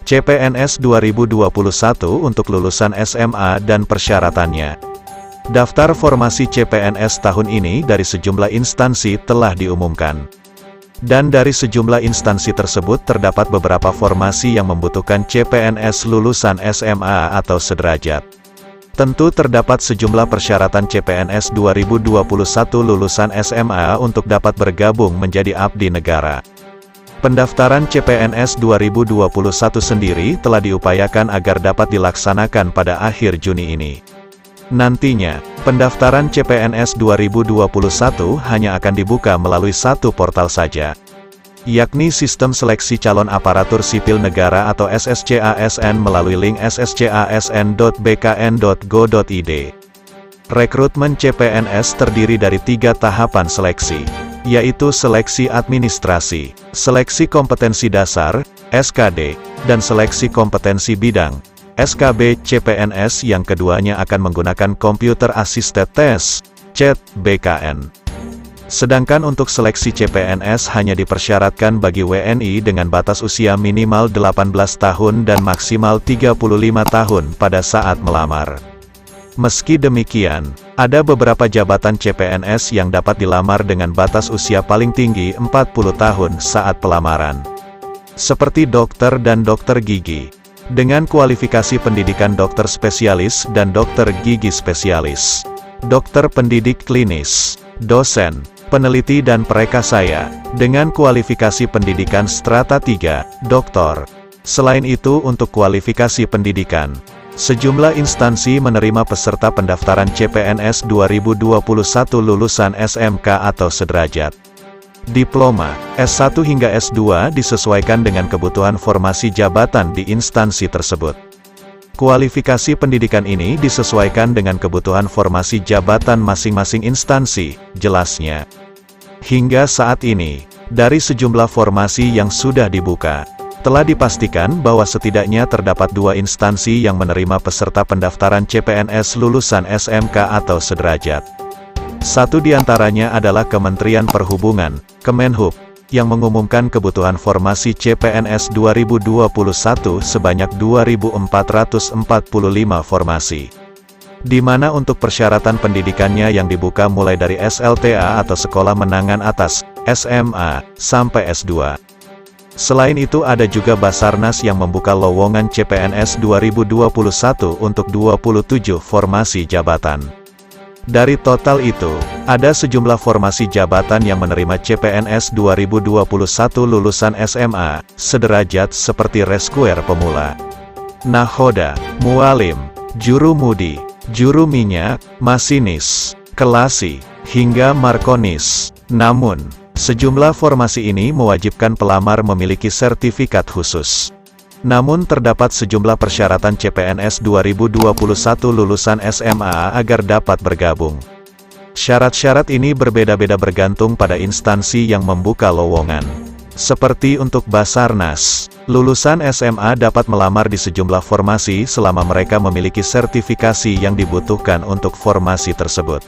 CPNS 2021 untuk lulusan SMA dan persyaratannya. Daftar formasi CPNS tahun ini dari sejumlah instansi telah diumumkan. Dan dari sejumlah instansi tersebut terdapat beberapa formasi yang membutuhkan CPNS lulusan SMA atau sederajat. Tentu terdapat sejumlah persyaratan CPNS 2021 lulusan SMA untuk dapat bergabung menjadi abdi negara. Pendaftaran CPNS 2021 sendiri telah diupayakan agar dapat dilaksanakan pada akhir Juni ini. Nantinya, pendaftaran CPNS 2021 hanya akan dibuka melalui satu portal saja, yakni Sistem Seleksi Calon Aparatur Sipil Negara atau SSCASN melalui link sscasn.bkn.go.id. Rekrutmen CPNS terdiri dari 3 tahapan seleksi, yaitu seleksi administrasi, seleksi kompetensi dasar, SKD, dan seleksi kompetensi bidang, SKB. CPNS yang keduanya akan menggunakan Computer Assisted Test, CAT, BKN. Sedangkan untuk seleksi CPNS hanya dipersyaratkan bagi WNI dengan batas usia minimal 18 tahun dan maksimal 35 tahun pada saat melamar. Meski demikian, ada beberapa jabatan CPNS yang dapat dilamar dengan batas usia paling tinggi 40 tahun saat pelamaran. Seperti dokter dan dokter gigi, dengan kualifikasi pendidikan dokter spesialis dan dokter gigi spesialis, dokter pendidik klinis, dosen, peneliti dan prekarsaya, dengan kualifikasi pendidikan strata 3, doktor. Selain itu untuk kualifikasi pendidikan, sejumlah instansi menerima peserta pendaftaran CPNS 2021 lulusan SMK atau sederajat. Diploma, S1 hingga S2 disesuaikan dengan kebutuhan formasi jabatan di instansi tersebut. Kualifikasi pendidikan ini disesuaikan dengan kebutuhan formasi jabatan masing-masing instansi, jelasnya. Hingga saat ini, dari sejumlah formasi yang sudah dibuka, telah dipastikan bahwa setidaknya terdapat 2 instansi yang menerima peserta pendaftaran CPNS lulusan SMK atau sederajat. Satu diantaranya adalah Kementerian Perhubungan, Kemenhub, yang mengumumkan kebutuhan formasi CPNS 2021 sebanyak 2.445 formasi. Di mana untuk persyaratan pendidikannya yang dibuka mulai dari SLTA atau Sekolah Menengah Atas, SMA, sampai S2. Selain itu ada juga Basarnas yang membuka lowongan CPNS 2021 untuk 27 formasi jabatan. Dari total itu, ada sejumlah formasi jabatan yang menerima CPNS 2021 lulusan SMA, sederajat seperti reskuer pemula, nahoda, mualim, juru mudi, juru minyak, masinis, kelasi, hingga markonis. Namun, sejumlah formasi ini mewajibkan pelamar memiliki sertifikat khusus. Namun terdapat sejumlah persyaratan CPNS 2021 lulusan SMA agar dapat bergabung. Syarat-syarat ini berbeda-beda bergantung pada instansi yang membuka lowongan. Seperti untuk Basarnas, lulusan SMA dapat melamar di sejumlah formasi selama mereka memiliki sertifikasi yang dibutuhkan untuk formasi tersebut.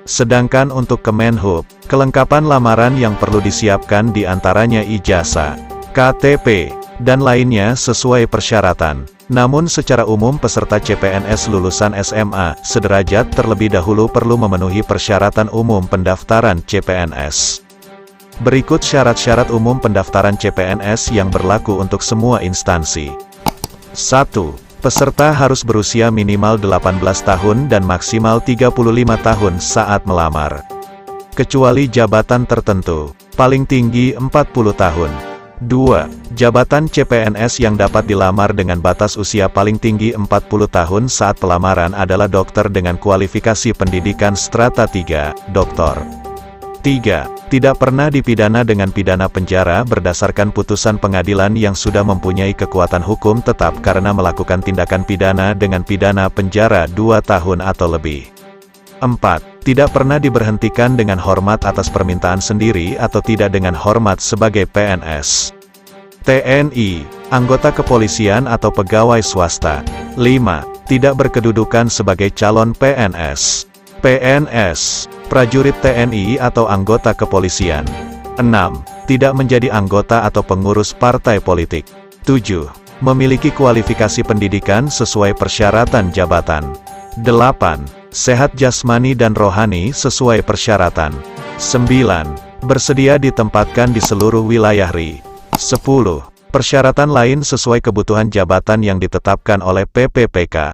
Sedangkan untuk Kemenhub, kelengkapan lamaran yang perlu disiapkan diantaranya ijazah, KTP, dan lainnya sesuai persyaratan. Namun secara umum peserta CPNS lulusan SMA, sederajat terlebih dahulu perlu memenuhi persyaratan umum pendaftaran CPNS. Berikut syarat-syarat umum pendaftaran CPNS yang berlaku untuk semua instansi. 1. Peserta harus berusia minimal 18 tahun dan maksimal 35 tahun saat melamar. Kecuali jabatan tertentu, paling tinggi 40 tahun. 2. Jabatan CPNS yang dapat dilamar dengan batas usia paling tinggi 40 tahun saat pelamaran adalah dokter dengan kualifikasi pendidikan strata 3, doktor. 3. Tidak pernah dipidana dengan pidana penjara berdasarkan putusan pengadilan yang sudah mempunyai kekuatan hukum tetap karena melakukan tindakan pidana dengan pidana penjara 2 tahun atau lebih. 4. Tidak pernah diberhentikan dengan hormat atas permintaan sendiri atau tidak dengan hormat sebagai PNS. TNI, anggota kepolisian atau pegawai swasta. 5. Tidak berkedudukan sebagai calon PNS. PNS, prajurit TNI atau anggota kepolisian. 6. Tidak menjadi anggota atau pengurus partai politik. 7. Memiliki kualifikasi pendidikan sesuai persyaratan jabatan. 8. Sehat jasmani dan rohani sesuai persyaratan. 9. Bersedia ditempatkan di seluruh wilayah RI. 10. Persyaratan lain sesuai kebutuhan jabatan yang ditetapkan oleh PPPK.